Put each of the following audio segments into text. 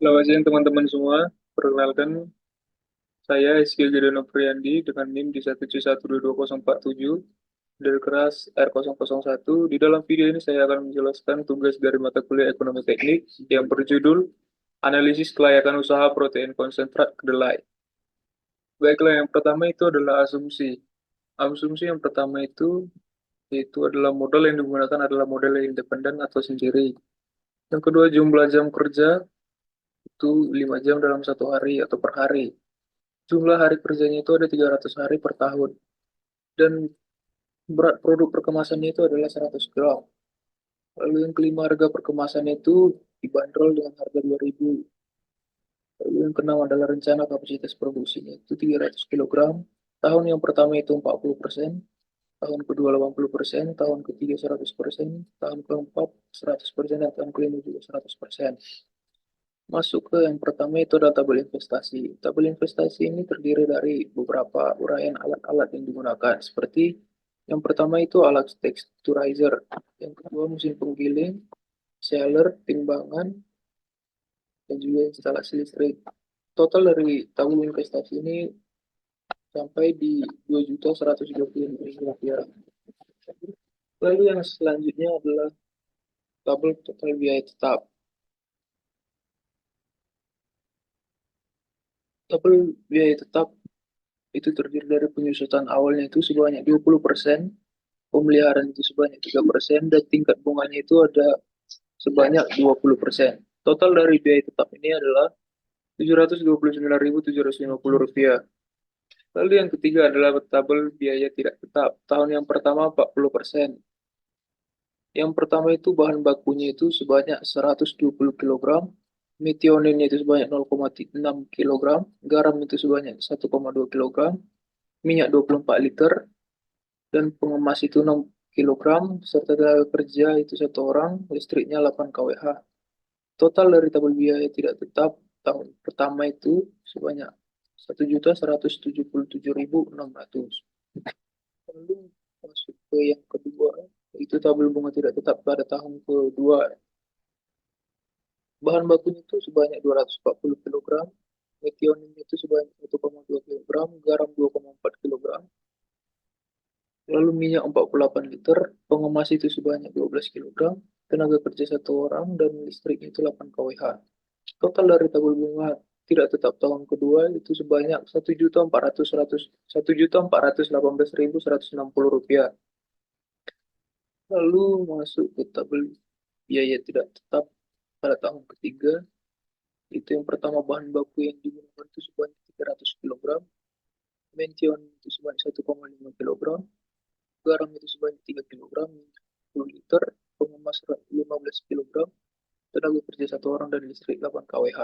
Selamat siang teman-teman semua. Perkenalkan, saya SK Gideon Priyandi dengan NIM di 171224047 dari keras R001. Di dalam video ini saya akan menjelaskan tugas dari mata kuliah Ekonomi Teknik yang berjudul Analisis Kelayakan Usaha Protein Konsentrat Kedelai. Baiklah, yang pertama itu adalah asumsi. Asumsi yang pertama itu adalah modal yang digunakan adalah model yang independen atau sendiri. Yang kedua, jumlah jam kerja itu 5 jam dalam satu hari atau per hari. Jumlah hari kerjanya itu ada 300 hari per tahun. Dan berat produk perkemasannya itu adalah 100 gram. Lalu yang kelima, harga perkemasannya itu dibanderol dengan harga 2.000. Lalu yang keenam adalah rencana kapasitas produksinya itu 300 kilogram. Tahun yang pertama itu 40%, tahun kedua 80%, tahun ketiga 100%, tahun keempat 100%, dan tahun kelima juga 100%. Masuk ke yang pertama itu adalah tabel investasi. Tabel investasi ini terdiri dari beberapa uraian alat-alat yang digunakan, seperti yang pertama itu alat texturizer, yang kedua mesin penggiling, sealer, timbangan, dan juga instalasi listrik. Total dari tabel investasi ini sampai di 2.125.000 rupiah. Lalu yang selanjutnya adalah tabel total biaya tetap. Tabel biaya tetap itu terdiri dari penyusutan awalnya itu sebanyak 20%, pemeliharaan itu sebanyak 3%, dan tingkat bunganya itu ada sebanyak 20%. Total dari biaya tetap ini adalah Rp729.750. Lalu yang ketiga adalah tabel biaya tidak tetap. Tahun yang pertama 40%. Yang pertama itu bahan bakunya itu sebanyak 120 kilogram, metioninnya itu sebanyak 0,6 kilogram, garam itu sebanyak 1,2 kilogram, minyak 24 liter, dan pengemas itu 6 kilogram, serta tenaga kerja itu satu orang, listriknya 8 kWh. Total dari tabel biaya tidak tetap tahun pertama itu sebanyak 1.177.600. Lalu masuk ke yang kedua, itu tabel bunga tidak tetap pada tahun kedua. Bahan bakunya itu sebanyak 240 kilogram, metionin itu sebanyak 1,2 kilogram, garam 2,4 kilogram, lalu minyak 48 liter, pengemas itu sebanyak 12 kilogram, tenaga kerja satu orang, dan listriknya itu 8 kWh. Total dari tabel bunga tidak tetap tahun kedua itu sebanyak 1.418.160 rupiah. Lalu masuk ke tabel biaya tidak tetap pada tahun ketiga, itu yang pertama bahan baku yang digunakan itu sebanyak 300 kilogram, mention itu sebanyak 1,5 kilogram, garam itu sebanyak 3 kilogram, 10 liter, pengemas 15 kilogram, tenaga kerja satu orang, dan listrik 8 kWh.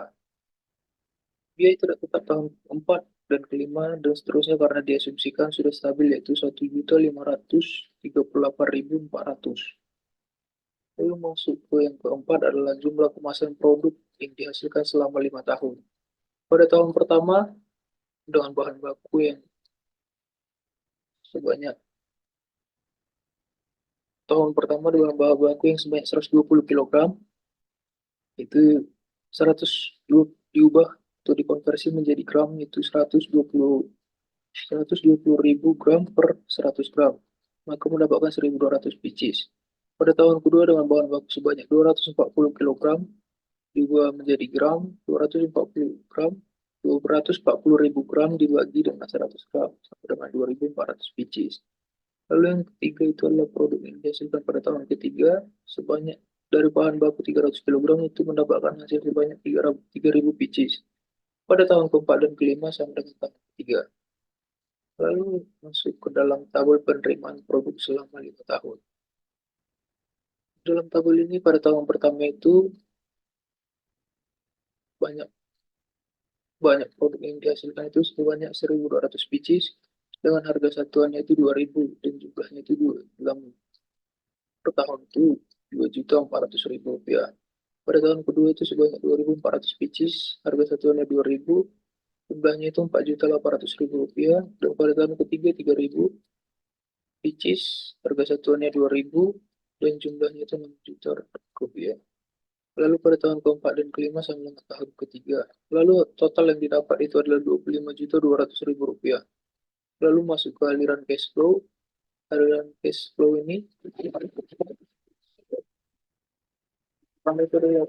Biaya tidak tetap tahun keempat dan kelima dan seterusnya karena diasumsikan sudah stabil yaitu 1.538.400. Lalu masuk ke yang keempat adalah jumlah kemasan produk yang dihasilkan selama 5 tahun. Pada tahun pertama dengan bahan baku yang sebanyak tahun pertama dengan bahan baku yang sebanyak 120 kilogram, itu 100 diubah atau dikonversi menjadi gram itu 120 ribu gram per 100 gram, maka mendapatkan 1.200 pieces. Pada tahun kedua dengan bahan baku sebanyak 240 kilogram diubah menjadi gram, 240 gram, 240.000 gram dibagi dengan 100 gram sampai dengan 2.400 pieces. Lalu yang ketiga itu adalah produk yang dihasilkan pada tahun ketiga sebanyak dari bahan baku 300 kilogram itu mendapatkan hasil sebanyak 3.000 pieces. Pada tahun keempat dan kelima sampai dengan tahun ketiga. Lalu masuk ke dalam tabel penerimaan produk selama 5 tahun. Dalam tabel ini pada tahun pertama itu banyak banyak produk yang dihasilkan itu sebanyak 1.200 pieces dengan harga satuannya itu 2.000 dan jumlahnya itu dalam per tahun itu 2.400.000 rupiah. Pada tahun kedua itu sebanyak 2.400 pieces, harga satuannya 2.000, jumlahnya itu 4.800.000 rupiah. Dan pada tahun ketiga 3.000 pieces, harga satuannya 2.000 dan jumlahnya itu 6 juta rupiah. Lalu pada tahun keempat dan kelima sama dengan tahun ketiga. Lalu total yang didapat itu adalah 25.200.000 rupiah. Lalu masuk ke aliran cash flow. Aliran cash flow ini pertama itu adalah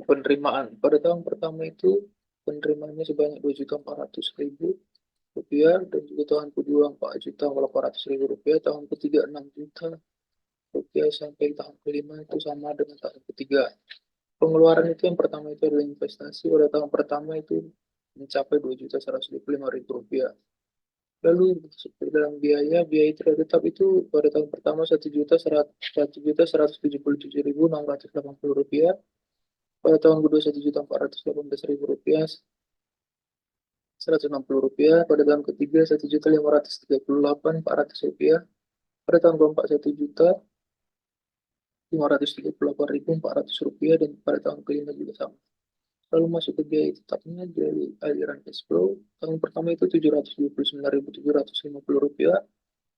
penerimaan. Pada tahun pertama itu penerimaannya sebanyak 2.400.000 rupiah, dan juga tahun kedua 4.800.000 rupiah, tahun ketiga 6 juta rupiah, sampai tahun kelima itu sama dengan tahun ketiga. Pengeluaran itu yang pertama itu adalah investasi. Pada tahun pertama itu mencapai 2.125.000 rupiah. Lalu seperti dalam biaya, biaya tidak tetap itu pada tahun pertama 1.177.680 rupiah. Pada tahun kedua 1.418.000 rupiah, 160 rupiah. Pada tahun ketiga 1.538.400 rupiah. Pada tahun keempat 1.538.400 rupiah, dan pada tahun kelima juga sama. Lalu masuk ke biaya tetapnya dari aliran cash flow. Tahun pertama itu 729.750 rupiah.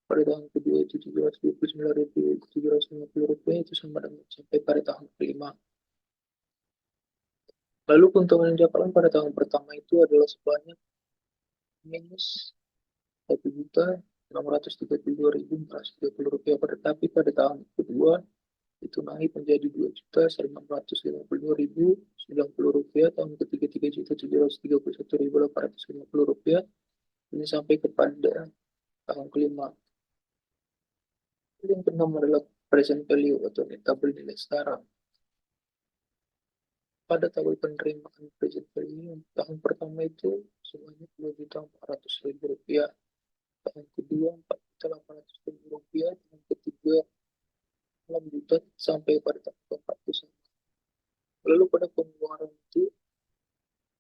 Pada tahun kedua itu 729.750 rupiah, itu sama dengan sampai pada tahun kelima. Lalu keuntungan yang didapatkan pada tahun pertama itu adalah sebanyak minus 1.632.430 rupiah. Tapi pada tahun kedua itu naik menjadi 2.652.090 rupiah. Tahun ketiga 3.731.850 rupiah. Ini sampai kepada tahun kelima. Yang keenam adalah present value atau tabel nilai sekarang. Pada tabel penerimaan present value tahun pertama itu sebanyak 2.400.000 rupiah. Tahun kedua 4.800.000 rupiah. Tahun ketiga 6 juta, sampai pada tahun keempat itu sama. Lalu pada pengeluaran itu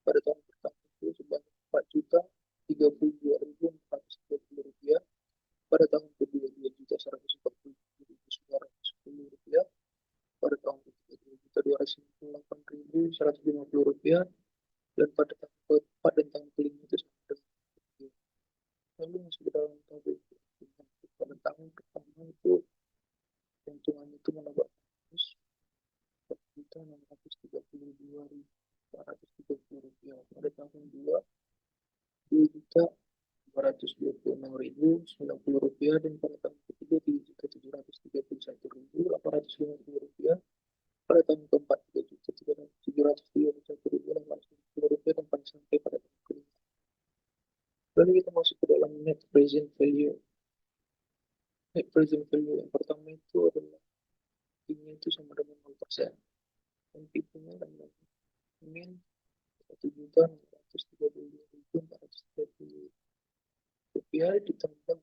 pada tahun pertama itu sebanyak 4.032.430 rupiah. Pada tahun kedua 2.140.910 rupiah. Pada tahun ketiga 2.298.150 rupiah. Dan pada tahun keempat dan tahun kelima itu sama dengan rupiah. Lalu masuk ke dalam tabel pada tahun pertama itu keuntungan itu menambah 4.632.430 rupiah. Pada tahun 2.226.090 rupiah, dan pada tahun ketiga 3.731.850 rupiah. Pada tahun keempat 3.731.850 rupiah, dan pada sampai pada tahun kelima. Lalu kita masuk ke dalam net present value. Net present value yang pertama itu adalah ini itu sama dengan 0%. Dan tipenya adalah min 1.632.430 rupiah ditambah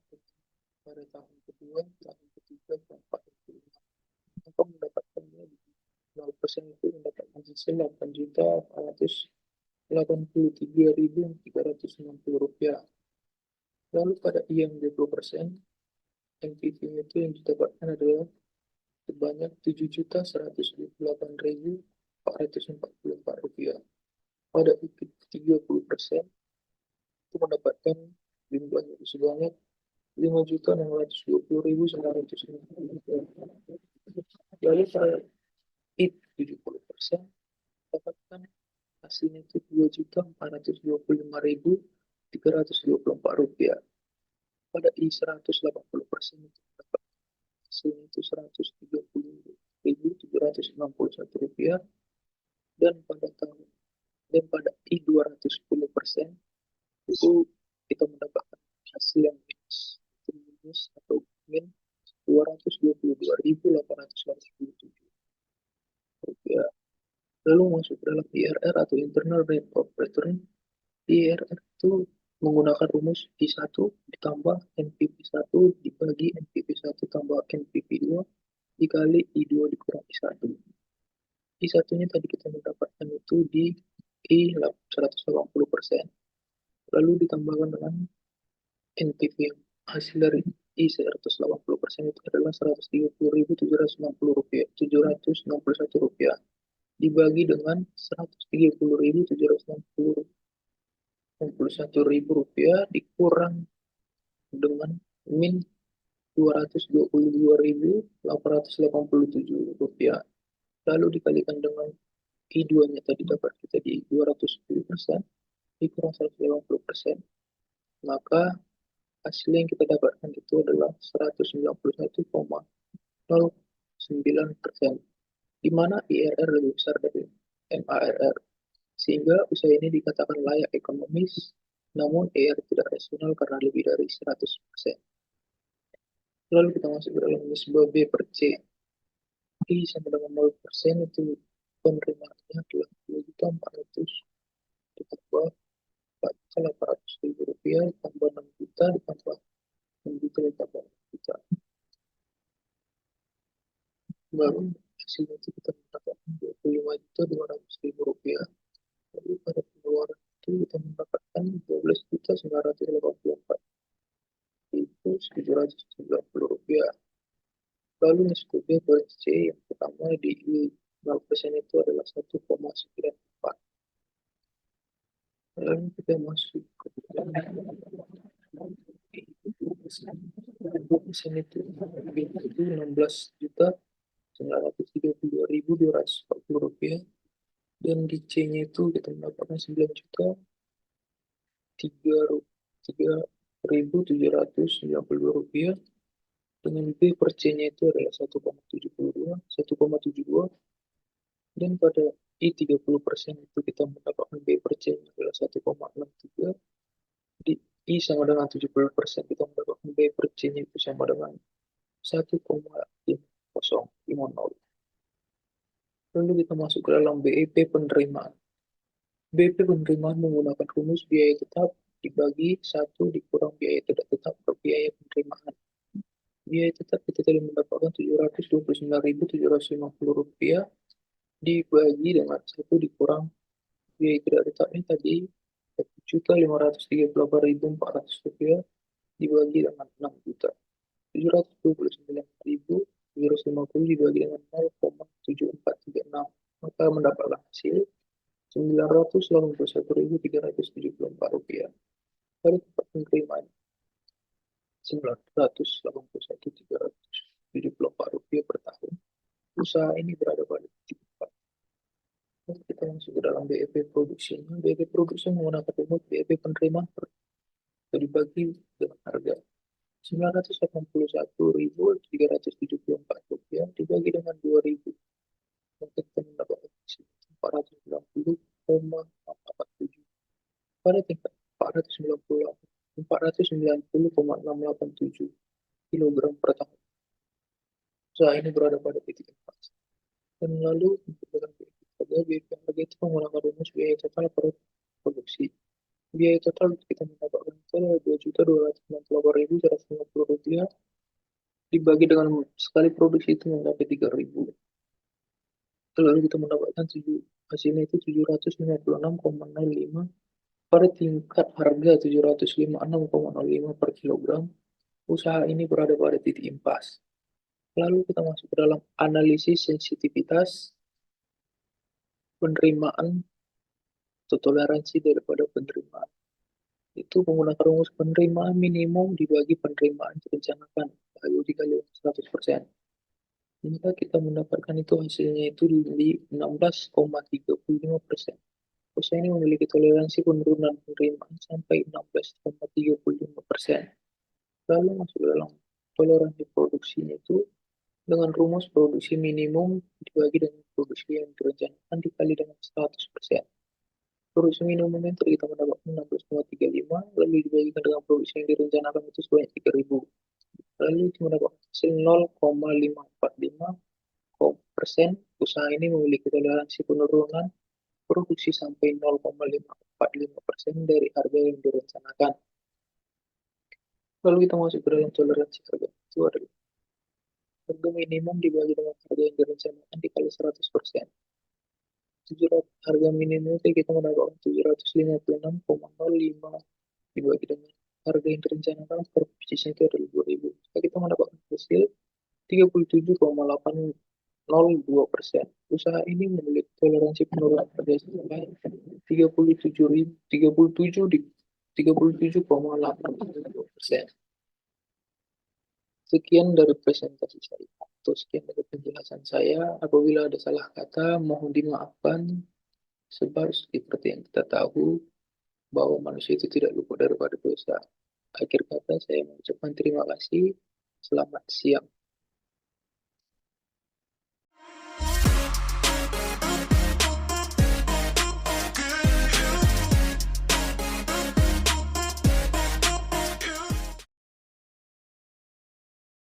pada tahun kedua, tahun ketiga, keempat, dan kelima. Maka mendapatkannya di 0% itu mendapatkan hasil 8.483.360 rupiah. Lalu pada IM 20%, NPV itu yang didapatkan adalah sebanyak 7.128.444 rupiah. Pada IP 30% itu mendapatkan jumlahnya sebanyak 5.620.950 rupiah. Lalu pada IP 70% dapatkan hasilnya itu 2.425.324 rupiah. Pada I 180% itu dapat hasilnya itu 130.761 rupiah. Dan pada I 210% itu kita mendapatkan hasil yang minus atau min 222.887 rupiah. Lalu masuk ke dalam IRR atau internal rate of return. IRR itu menggunakan rumus I1 ditambah NPV1 dibagi NPV1 tambah NPV2 dikali I2 dikurang I1. I1-nya tadi kita mendapatkan itu di I 180%. Lalu ditambahkan dengan NPV yang hasil dari I 180% itu adalah 130.760 rupiah, 761 rupiah dibagi dengan 130.761 rupiah dikurang dengan min 222.887 rupiah, lalu dikalikan dengan I2-nya tadi dapat kita di 210%, dikurang 180%, maka hasil yang kita dapatkan itu adalah 191,09%, di mana IRR lebih besar dari MARR, sehingga usaha ini dikatakan layak ekonomis, namun IRR tidak rasional karena lebih dari 100%. Lalu kita masuk ke dalam nisbah B per C. I sama dengan 0% itu penerimaannya adalah 2.400 ditambah 4.800.000 rupiah ditambah 6 juta ditambah 6 juta ditambah 6 juta. Baru hasilnya itu kita mendapatkan 25.200.000 rupiah. Lalu pada pengeluaran itu kita mendapatkan 12.984.790 rupiah. Lalu nisbah B per C yang pertama di 0% itu adalah 1,94. Lalu kita masuk ke dalam 2% itu 16.932.240 rupiah, dan di C-nya itu kita mendapatkan 9.003.792 rupiah, dengan B per C-nya itu adalah 1,72, dan pada I 30% itu kita mendapatkan B per C-nya adalah 1,63, di I sama dengan 70% kita mendapatkan B per C-nya itu sama dengan 1,5050. Lalu kita masuk ke dalam BEP penerimaan. BEP penerimaan menggunakan rumus biaya tetap dibagi 1 dikurang biaya tidak tetap per biaya penerimaan. Biaya tetap kita tadi mendapatkan 729.750 rupiah dibagi dengan 1 dikurang biaya tidak tetapnya tadi 1.538.400 rupiah dibagi dengan 6 juta. 729.750 dibagi dengan 0,7436, maka mendapatkan hasil 981.374 rupiah. Pada tempat penerimaan 981.374 rupiah per tahun, usaha ini berada pada titik 4. Kita masuk ke dalam BEP produksi. BEP produksi menggunakan rumus BEP penerimaan dibagi dengan harga 981.374 rupiah dibagi dengan 2.000, maka kita mendapatkan 490,447. Pada tingkat 490,687 kilogram per tahun. Usaha ini berada pada titik 4. Dan lalu untuk dengan BEP harga itu menggunakan rumus biaya total per produksi. Biaya total kita mendapatkan adalah 2.298.150 rupiah dibagi dengan sekali produksi itu mencapai 3.000. Lalu kita mendapatkan hasilnya itu 756,05 pada tingkat harga 756,05 per kilogram. Usaha ini berada pada titik impas. Lalu kita masuk ke dalam analisis sensitivitas penerimaan atau toleransi daripada penerimaan. Itu menggunakan rumus penerimaan minimum dibagi penerimaan direncanakan, lalu dikali 100%. Maka kita mendapatkan itu hasilnya itu di 16,35%. Usaha ini memiliki toleransi penurunan penerimaan sampai 16,35%. Lalu masuk dalam toleransi produksinya itu dengan rumus produksi minimum dibagi dengan produksi yang direncanakan dikali dengan 100%. Produksi minimum yang kita mendapatkan 16,35, lalu dibagikan dengan produksi yang direncanakan itu sebanyak 3.000. Lalu itu mendapatkan hasil 0,545%. Usaha ini memiliki toleransi penurunan produksi sampai 0,545% dari harga yang direncanakan. Lalu kita masuk ke dalam toleransi harga. Itu adalah harga minimum dibagi dengan harga yang direncanakan dikali 100%. Harga minimum itu kita mendapatkan 756,05 dibagi dengan harga yang direncanakan per piecesnya itu adalah 2.000. Jika kita mendapatkan hasil 37,802%. Usaha ini memiliki toleransi penurunan harga sampai 37,8%. Sekian dari presentasi saya. atau sekian dari penjelasan saya. Apabila ada salah kata, mohon dimaafkan. Sebab seperti yang kita tahu, bahwa manusia itu tidak luput daripada dosa. Akhir kata, saya mengucapkan terima kasih. Selamat siang.